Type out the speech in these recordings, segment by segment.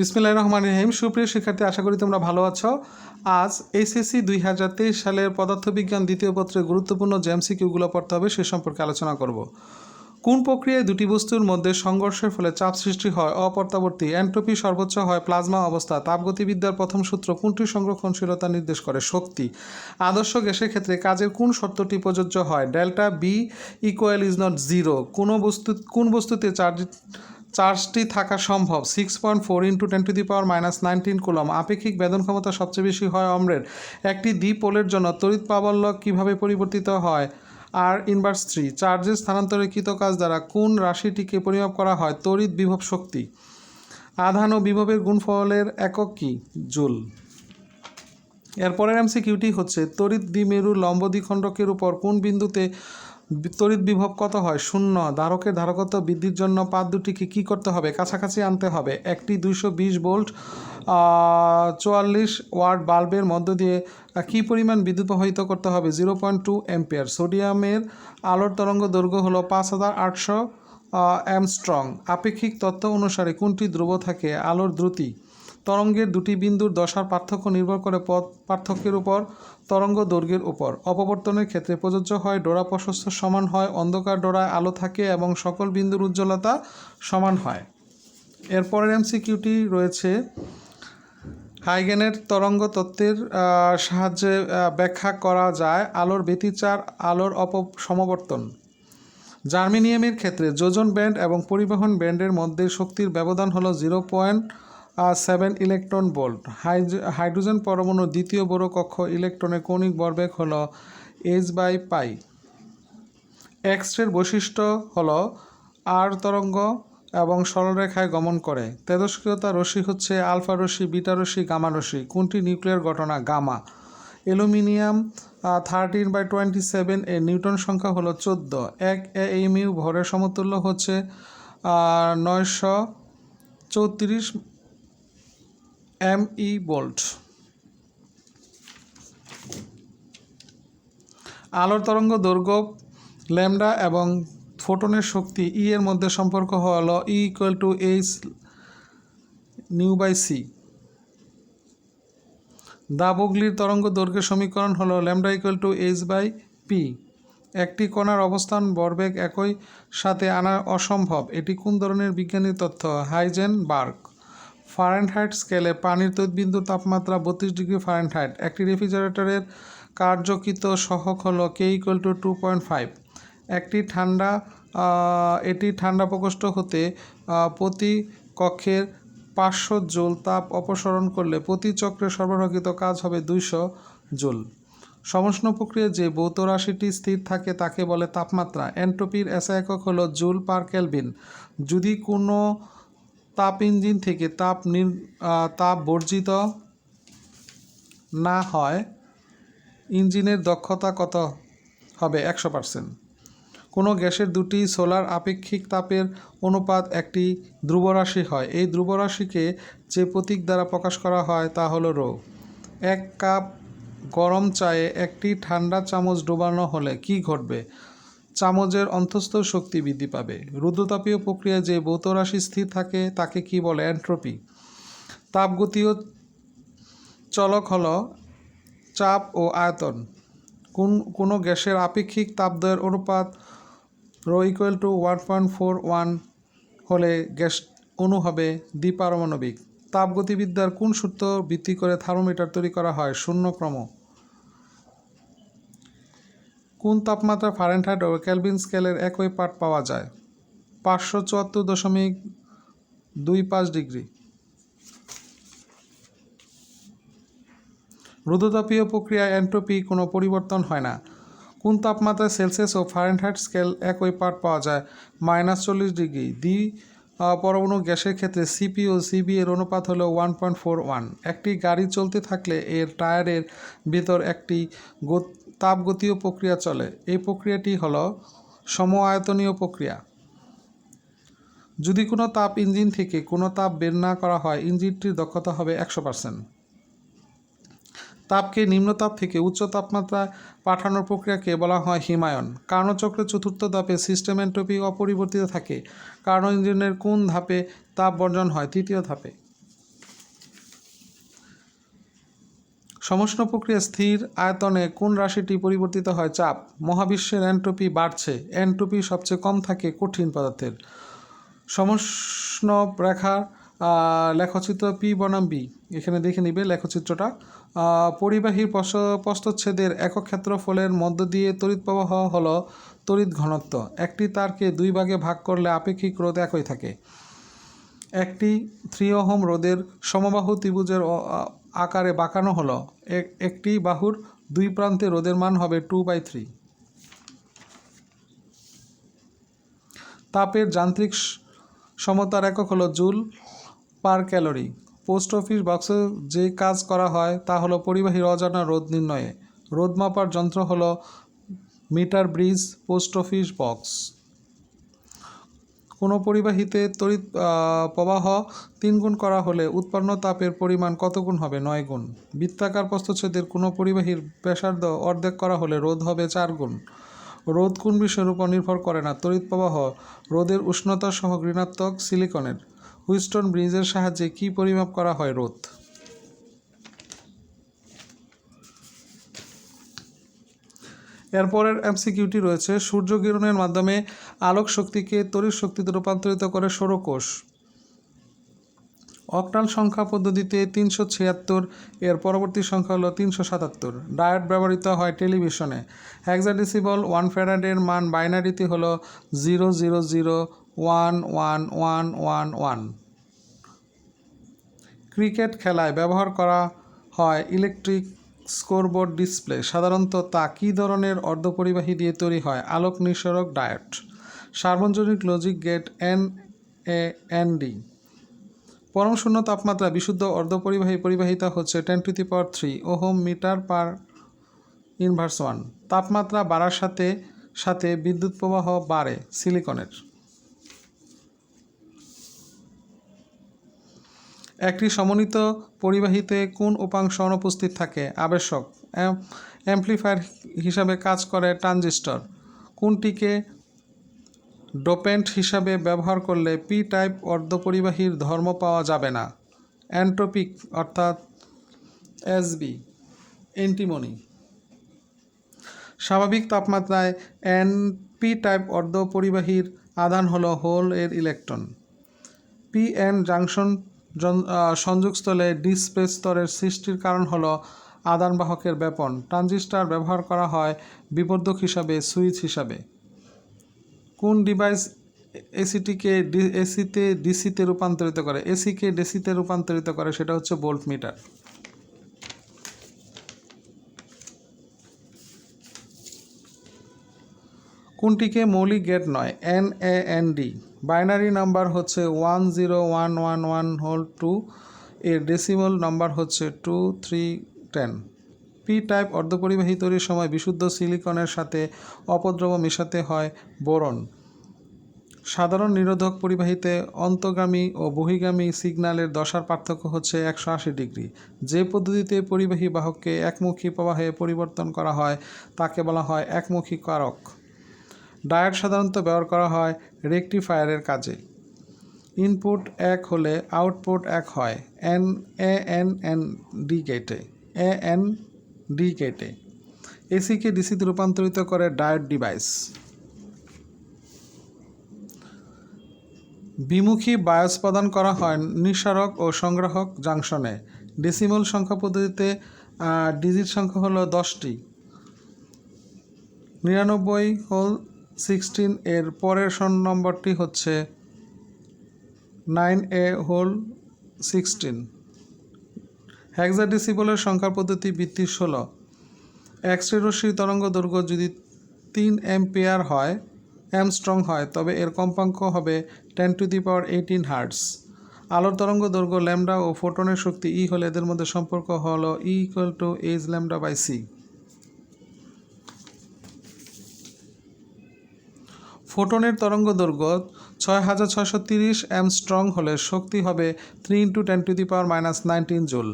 বিসমিল্লাহির রহমানির রহিম। সুপ্রিয় শিক্ষার্থী, আশা করি তোমরা ভালো আছো। আজ HSC 2023 সালের পদার্থবিজ্ঞান দ্বিতীয় পত্রের গুরুত্বপূর্ণ যে MCQগুলো পড়তে হবে সে সম্পর্কে আলোচনা করব। কোন প্রক্রিয়ায় দুটি বস্তুর মধ্যে সংঘর্ষের ফলে চাপ সৃষ্টি হয় অপর্তাবর্তী, এন্ট্রপি সর্বোচ্চ হয় প্লাজমা অবস্থা, তাপগতিবিদ্যার প্রথম সূত্র কোনটি সংরক্ষণশীলতা নির্দেশ করে? শক্তি। আদর্শ গ্যাসের ক্ষেত্রে কাজের কোন শর্তটি প্রযোজ্য হয়? Delta B equal is not zero. কোন বস্তুতে চার্জটি থাকা সম্ভব? 6.4 × 10⁻⁻19 কুলম। আপেক্ষিক বেদন ক্ষমতা সবচেয়ে বেশি হয় অম্লের। একটি দ্বিপোলের জন্য তড়িৎ প্রাবল্য কিভাবে পরিবর্তিত হয়? R−3। চার্জের স্থানান্তরের কৃত কাজ দ্বারা কোন রাশিটিকে পরিমাপ করা হয়? তড়িৎ বিভব শক্তি। আধান ও বিভবের গুণফলের একক কি? জুল। এরপরের MCQটি হচ্ছে তড়িৎ দ্বিমেরু লম্ব দ্বিখণ্ডকের উপর কোন বিন্দুতে তড়িৎ বিভব কত হয়? 0। ধারকের ধারকত্ব বৃদ্ধির জন্য পাত দুটিকে কী করতে হবে? কাছাকাছি আনতে হবে। একটি 220 ভোল্ট 44 ওয়াট বাল্বের মধ্য দিয়ে কী পরিমাণ বিদ্যুৎ প্রবাহিত করতে হবে? 0.2 অ্যাম্পিয়ার। সোডিয়ামের আলোর তরঙ্গ দৈর্ঘ্য হলো 5800 অ্যামস্ট্রং। আপেক্ষিক তত্ত্ব অনুসারে কোনটি ধ্রুব থাকে? আলোর দ্রুতি। তরঙ্গের দুটি বিন্দুর দশার পার্থক্য নির্ভর করে পথ পার্থক্যের উপর, তরঙ্গ দৈর্ঘ্যের উপর। অপবর্তনের ক্ষেত্রে প্রযোজ্য হয় ডোরা প্রশস্ত সমান হয়, অন্ধকার ডোরায় আলো থাকে এবং সকল বিন্দুর উজ্জ্বলতা সমান হয়। এরপরের MCQটি রয়েছে হাইগেনের তরঙ্গ তত্ত্বের সাহায্যে ব্যাখ্যা করা যায় আলোর ব্যতিচার, আলোর সমবর্তন। জার্মেনিয়ামের ক্ষেত্রে যোজন ব্যান্ড এবং পরিবহন ব্যান্ডের মধ্যে শক্তির ব্যবধান হলো 0.7 ইলেকট্রন ভোল্ট। হাইড্রোজেন পরমাণুর দ্বিতীয় বড় কক্ষ ইলেকট্রনের কৌণিক ভরবেগ হলো h/π। এক্স-রের বৈশিষ্ট্য হলো আর তরঙ্গ এবং সরলরেখায় গমন করে। তেজস্ক্রিয়তা রশ্মি হচ্ছে আলফা রশ্মি, বিটা রশ্মি, গামা রশ্মি। কোনটি নিউক্লিয়ার ঘটনা? গামা। অ্যালুমিনিয়াম 13/27 এর নিউটন সংখ্যা হলো 14। 1 AMU ভরের সমতুল্য হচ্ছে 934 ME ভোল্ট। আলোর তরঙ্গ দৈর্ঘ্য ল্যামডা এবং ফোটনের শক্তি E এর মধ্যে সম্পর্ক হলো E = h/c। দাবগ্লির তরঙ্গ দৈর্ঘ্যের সমীকরণ হলো ল্যামডা = h/p। একটি কণার অবস্থান ভরবেগ একই সাথে আনা অসম্ভব, এটি কোন ধরনের বিজ্ঞানী তথ্য? হাইজেনবার্গ। ফারেনহাইট স্কেলে পানির তড়িৎবিন্দু তাপমাত্রা 32 ডিগ্রি ফারেনহাইট। একটি রেফ্রিজারেটরের কার্যকৃত সহগ হলো K = 2.5। এটি ঠান্ডা প্রকোষ্ঠ হতে প্রতি কক্ষের 500 জুল তাপ অপসারণ করলে প্রতি চক্রে সরবরাহকৃত কাজ হবে 200 জুল। সমষ্ণ প্রক্রিয়ায় যে ভৌত রাশিটি স্থির থাকে তাকে বলে তাপমাত্রা। এন্ট্রপির SI একক হলো জুল পার কেলভিন। যদি কোনো তাপ ইঞ্জিন থেকে তাপ বর্জিত না হয়, ইঞ্জিনের দক্ষতা কত হবে? 100%। কোনো গ্যাসের দুটি সোলার আপেক্ষিক তাপের অনুপাত একটি ধ্রুবরাশি হয়। এই ধ্রুবরাশিকে যে প্রতীক দ্বারা প্রকাশ করা হয় তা হলো রো। 1 কাপ গরম চায়ে একটি ঠান্ডা চামচ ডোবানো হলে কি ঘটবে? চামচের অন্তঃস্থ শক্তি বৃদ্ধি পাবে। রুদ্রতাপীয় প্রক্রিয়ায় যে ভৌত রাশি স্থির থাকে তাকে কি বলে? এন্ট্রপি। তাপগতীয় চলক হলো চাপ ও আয়তন। কোনো গ্যাসের আপেক্ষিক তাপদ্বয়ের অনুপাত ρ = 1.41 হলে গ্যাস অণু হবে দ্বিপারমাণবিক। তাপগতিবিদ্যার কোন সূত্র ভিত্তি করে থার্মোমিটার তৈরি করা হয়? শূন্যক্রম। কোন তাপমাত্রা ফারেনহাইট ও কেলভিন স্কেলের একই পাঠ পাওয়া যায়? 574.25 ডিগ্রি। রুদ্রতাপীয় প্রক্রিয়ায় এন্ট্রপি কোনো পরিবর্তন হয় না। কোন তাপমাত্রায় সেলসিয়াস ও ফারেনহাইট স্কেল একই পাঠ পাওয়া যায়? -40 ডিগ্রি। পরমাণু গ্যাসের ক্ষেত্রে CP ও CB এর অনুপাত হলো 1.41। একটি গাড়ি চলতে থাকলে এর টায়ারের ভিতর একটি তাপগতীয় প্রক্রিয়া চলে। এই প্রক্রিয়াটি হলো সম-আয়তনীয় প্রক্রিয়া। যদি কোনো তাপ ইঞ্জিন থেকে কোনো তাপ বের না করা হয়, ইঞ্জিনটির দক্ষতা হবে 100%। তাপকে নিম্নতাপ থেকে উচ্চ তাপমাত্রায় পাঠানোর প্রক্রিয়াকে বলা হয় হিমায়ন। কার্নো চক্রের চতুর্থ ধাপে সিস্টেম এন্ট্রপি অপরিবর্তিত থাকে। কার্নো ইঞ্জিনের কোন ধাপে তাপ বর্জন হয়? তৃতীয় ধাপে। সমষ্ণ প্রক্রিয়া স্থির আয়তনে কোন রাশিটি পরিবর্তিত হয়? চাপ। মহাবিশ্বের এন্ট্রপি বাড়ছে, এন্ট্রপি সবচেয়ে কম থাকে কঠিন পদার্থের। সমষ্ণ রেখা লেখচিত্র পি বনাম বি, এখানে দেখে নিবে লেখচিত্রটা। পরিবাহীর প্রস্থচ্ছেদের একক ক্ষেত্রফলের মধ্য দিয়ে তড়িৎ প্রবাহ হলো তড়িৎ ঘনত্ব। একটি তারকে দুই ভাগে ভাগ করলে আপেক্ষিক রোধ একই থাকে। একটি 3 ওহম রোধের সমবাহু ত্রিভুজের আকারে বাঁকানো হলো একটি বাহুর দুই প্রান্তে রোধের মান হবে 2/3। তাপের যান্ত্রিক সমতার একক হলো joule per calorie. Post office বক্সে যে কাজ করা হয় তা হলো পরিবাহীর অজানা রোধ নির্ণয়ে। রোধ মাপার যন্ত্র হলো meter bridge, post office box. কোনো পরিবাহীতে তড়িৎ প্রবাহ 3 গুণ করা হলে উৎপন্ন তাপের পরিমাণ কত গুণ হবে? 9 গুণ। বৃত্তাকার প্রস্থচ্ছেদের কোনো পরিবাহীর ব্যাসার্ধ অর্ধেক করা হলে রোধ হবে 4 গুণ। রোধ কোন বিষয়ের উপর নির্ভর করে না? তড়িৎ প্রবাহ। রোধের উষ্ণতা সহ ঋণাত্মক সিলিকনের। হুইস্টন ব্রিজের সাহায্যে কি পরিমাপ করা হয়? রোধ। এরপরের এমসিকিউটি রয়েছে, সূর্য কিরণের মাধ্যমে আলোক শক্তিকে তড়িৎ শক্তিতে রূপান্তরিত করে সৌরকোষ। অক্টাল সংখ্যা পদ্ধতিতে 376, এর পরবর্তী সংখ্যা হলো 377। ডায়োড ব্যবহৃত হয় টেলিভিশনে। হেক্সাডেসিমল 1 ফ্যারাডের মান বাইনারিতে হলো 000111111। ক্রিকেট খেলায় ব্যবহার করা হয় ইলেকট্রিক স্কোরবোর্ড ডিসপ্লে। সাধারণত তা কী ধরনের অর্ধপরিবাহী দিয়ে তৈরি হয়? আলোক নিঃসরক ডায়োড। সার্বজনীন লজিক গেট NAND। পরম শূন্য তাপমাত্রা বিশুদ্ধ অর্ধপরিবাহী পরিবাহিতা হচ্ছে 10⁻³ ওহম মিটার পার ইনভার্স 1। তাপমাত্রা বাড়ার সাথে সাথে বিদ্যুৎ প্রবাহ বাড়ে সিলিকনের। একটি সমন্বিত পরিবাহীতে কোন উপাংশ অনুপস্থিত থাকে? আবেশক। অ্যাম্প্লিফায়ার হিসাবে কাজ করে ট্রানজিস্টর। কোনটিকে ডোপেন্ট হিসাবে ব্যবহার করলে পি টাইপ অর্ধপরিবাহীর ধর্ম পাওয়া যাবে না? অ্যান্ট্রোপিক অর্থাৎ SB এন্টিমনি। স্বাভাবিক তাপমাত্রায় NP টাইপ অর্ধপরিবাহীর আধান হলো হোল এর ইলেকট্রন। PN জাংশন সংযোগস্থলে ডিসপ্লেস স্তরের সৃষ্টির কারণ হলো আদান বাহকের ব্যাপন। ট্রানজিস্টর ব্যবহার করা হয় বিবর্ধক হিসাবে, সুইচ হিসাবে। কোন ডিভাইস এসিটিকে এসিতে ডিসিতে রূপান্তরিত করে? এসিকে ডিসিতে রূপান্তরিত করে, সেটা হচ্ছে ভোল্ট মিটার। কোনটিকে মৌলিক গেট নয়? NAND। বাইনারি নাম্বার হচ্ছে 10111(2), এর ডেসিমাল নাম্বার হচ্ছে 2310। পি টাইপ অর্ধপরিবাহী তৈরির সময় বিশুদ্ধ সিলিকনের সাথে অপদ্রব্য মেশাতে হয় বোরন। সাধারণ নিরোধক পরিবাহীতে অন্তর্গামী ও বহির্গামী সিগন্যালের দশার পার্থক্য হচ্ছে 180 ডিগ্রি। যে পদ্ধতিতে পরিবাহী বাহককে একমুখী প্রবাহে পরিবর্তন করা হয় তাকে বলা হয় একমুখী কারক। ডায়োড সাধারণত ব্যবহার করা হয় রেকটিফায়ারের কাজে। ইনপুট 1 হলে আউটপুট 1 হয় AND গেটে। এসিকে ডিসিতে রূপান্তরিত করে ডায়োড ডিভাইস। বিমুখী বায়াস প্রদান করা হয় নিঃসারক ও সংগ্রাহক জাংশনে। ডেসিমাল সংখ্যা পদ্ধতিতে ডিজিট সংখ্যা হলো 10টি। 99(16), এর পরের নম্বরটি হচ্ছে 9A(16). হেক্সাডেসিমলের সংখ্যা পদ্ধতি ভিত্তি 16। এক্স-রে রশ্মির তরঙ্গ দৈর্ঘ্য যদি 3 অ্যাম্পিয়ার হয়, অ্যামস্ট্রং হয়, তবে এর কম্পাঙ্ক হবে 10⁻18 হার্টজ। আলোর তরঙ্গ দৈর্ঘ্য ল্যামডা ও ফোটনের শক্তি E হলে এদের মধ্যে সম্পর্ক হলো E = hλ/c। ফোটনের তরঙ্গ দৈর্ঘ্য 6630 অ্যামস্ট্রং হলে শক্তি হবে 3 × 10⁻−19 জুল।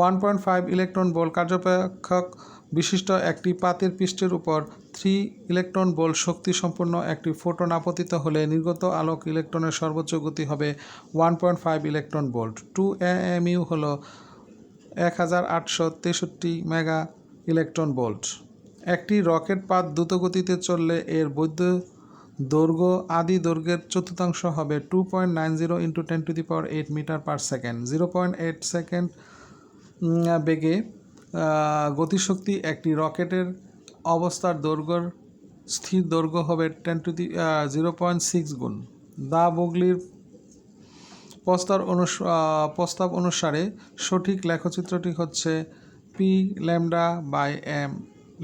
1.5 ইলেকট্রন ভোল্ট কার্যপেক্ষক বিশিষ্ট একটি পাতের পৃষ্ঠের উপর 3 ইলেকট্রন ভোল্ট শক্তি সম্পন্ন একটি ফোটন আপতিত হলে নির্গত আলোক ইলেকট্রনের সর্বোচ্চ গতি হবে 1.5 ইলেকট্রন ভোল্ট। 2 AMU হলো 1863 মেগা ইলেকট্রন ভোল্ট। একটি রকেট পাত দ্রুত গতিতে চললে এর বৈধ দৈর্ঘ্য আদি দৈর্ঘ্যের চতুর্থাংশ হবে 2.90 × 10⁸ মিটার পার সেকেন্ড। 0.8 সেকেন্ড বেগে গতিশক্তি একটি রকেটের অবস্থার দৈর্ঘ্যের স্থির দৈর্ঘ্য হবে 0.6 গুণ। দা বগলির প্রস্তাব অনুসারে সঠিক লেখচিত্রটি হচ্ছে P lambda by M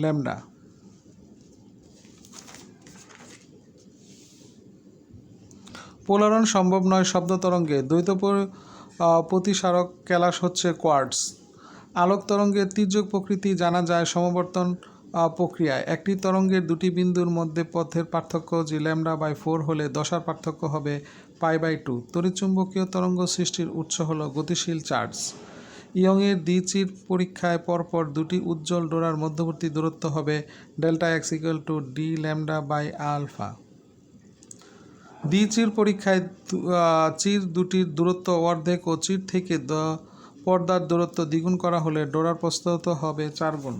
lambda. পোলারন সম্ভব নয় শব্দ তরঙ্গে দ্বৈত প্রতিসারক ক্যালাস হচ্ছে কোয়ার্টজ। আলোক তরঙ্গের তির্যক প্রকৃতি জানা যায় সমবর্তন প্রক্রিয়ায়। একটি তরঙ্গের দুটি বিন্দুর মধ্যে পথের পার্থক্য জি λ/4 হলে দশার পার্থক্য হবে π/2। তড়িৎচুম্বকীয় তরঙ্গ সৃষ্টির উৎস হল গতিশীল চার্জ। ইয়ংয়ের দ্বিচির পরীক্ষায় পরপর দুটি উজ্জ্বল ডোরার মধ্যবর্তী দূরত্ব হবে Δx = d λ/α। দ্বিচির পরীক্ষায় চির দুটির দূরত্ব অর্ধেক ও চির থেকে পর্দার দূরত্ব দ্বিগুণ করা হলে ডোরার প্রস্থ হবে 4 গুণ।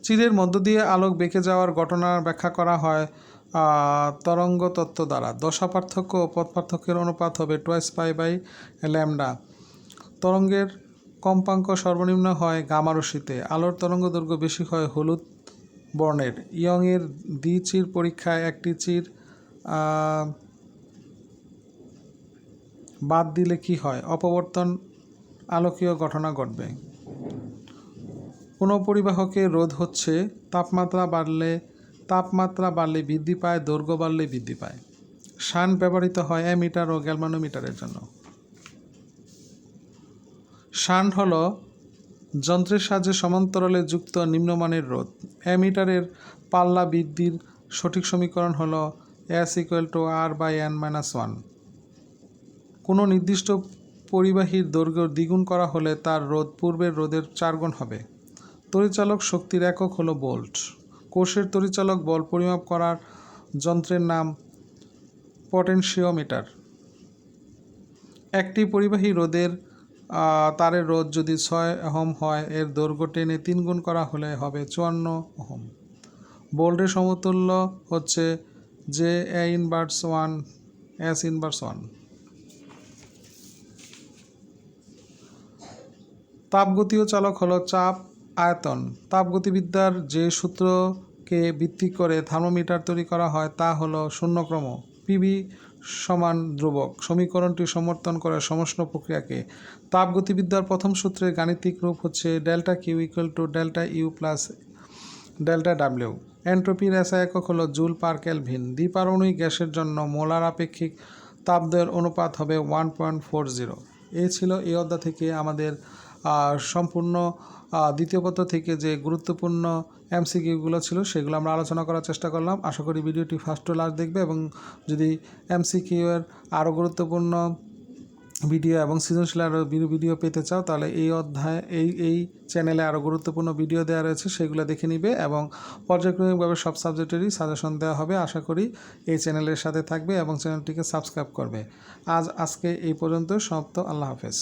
চিরের মধ্য দিয়ে আলোক বেঁকে যাওয়ার ঘটনার ব্যাখ্যা করা হয় তরঙ্গ তত্ত্ব দ্বারা। দশা পার্থক্য ও পথ পার্থক্যের অনুপাত হবে 2 π/λ। তরঙ্গের কম্পাঙ্ক সর্বনিম্ন হয় গামা রশ্মিতে। আলোর তরঙ্গ দৈর্ঘ্য বেশি হয় হলুদ বর্ণের। ইয়ংয়ের দ্বিচির পরীক্ষায় একটি চির বাদ দিলে কি হয়? অপবর্তন আলোকীয় ঘটনা ঘটবে। কোনো পরিবাহকের রোধ হচ্ছে তাপমাত্রা বাড়লে বৃদ্ধি পায়, দৈর্ঘ্য বাড়লে বৃদ্ধি পায়। শান্ট ব্যবহৃত হয় অ্যামিটার ও গ্যালভানোমিটারের জন্য। শান্ট হল যন্ত্রের সাহায্যে সমান্তরালে যুক্ত নিম্নমানের রোধ। অ্যামিটারের পাল্লা বৃদ্ধির সঠিক সমীকরণ হল S = R/n-1। কোনো নির্দিষ্ট পরিবাহীর দৈর্ঘ্য দ্বিগুণ করা হলে তার রোধ পূর্বের রোধের 4 গুণ হবে। তড়িৎচালক শক্তির একক হলো ভোল্ট। কোষের তড়িৎচালক বল পরিমাপ করার যন্ত্রের নাম পটেনশিওমিটার। একটি পরিবাহী রোধের তারের রোধ যদি 6 ওহম হয়, এর দৈর্ঘ্য টেনে 3 গুণ করা হলে হবে 54 ওহম। ভোল্টের সমতুল্য হচ্ছে J(A−1 S−1). তাপগতীয় চালক হলো চাপ আয়তন। তাপগতিবিদ্যার যে সূত্রকে ভিত্তি করে থার্মোমিটার তৈরি করা হয় তা হলো শূন্যক্রম PV = ধ্রুবক। সমীকরণটি সমর্থন করে সমষ্ণ প্রক্রিয়াকে। তাপগতিবিদ্যার প্রথম সূত্রের গাণিতিক রূপ হচ্ছে ΔQ = ΔU + ΔW। এন্ট্রপির SI একক হলো জুল পার কেলভিন। দ্বিপারমাণবিক গ্যাসের জন্য মোলার আপেক্ষিক তাপদ্বয়ের অনুপাত হবে 1.40। এই ছিল এই অধ্যায় থেকে আমাদের সম্পূর্ণ দ্বিতীয় পত্র থেকে যে গুরুত্বপূর্ণ MCQগুলো ছিল সেগুলো আমরা আলোচনা করার চেষ্টা করলাম। আশা করি ভিডিওটি ফার্স্ট টু লাস্ট দেখবে এবং যদি MCQ এর আরও গুরুত্বপূর্ণ ভিডিও এবং সৃজনশীল আরও ভিডিও পেতে চাও তাহলে এই চ্যানেলে আরও গুরুত্বপূর্ণ ভিডিও দেওয়া রয়েছে, সেগুলো দেখে নিবে এবং পর্যায়ক্রমিকভাবে সব সাবজেক্টেরই সাজেশন দেওয়া হবে। আশা করি এই চ্যানেলের সাথে থাকবে এবং চ্যানেলটিকে সাবস্ক্রাইব করবে। আজকে এই পর্যন্ত সমাপ্ত। আল্লাহ হাফেজ।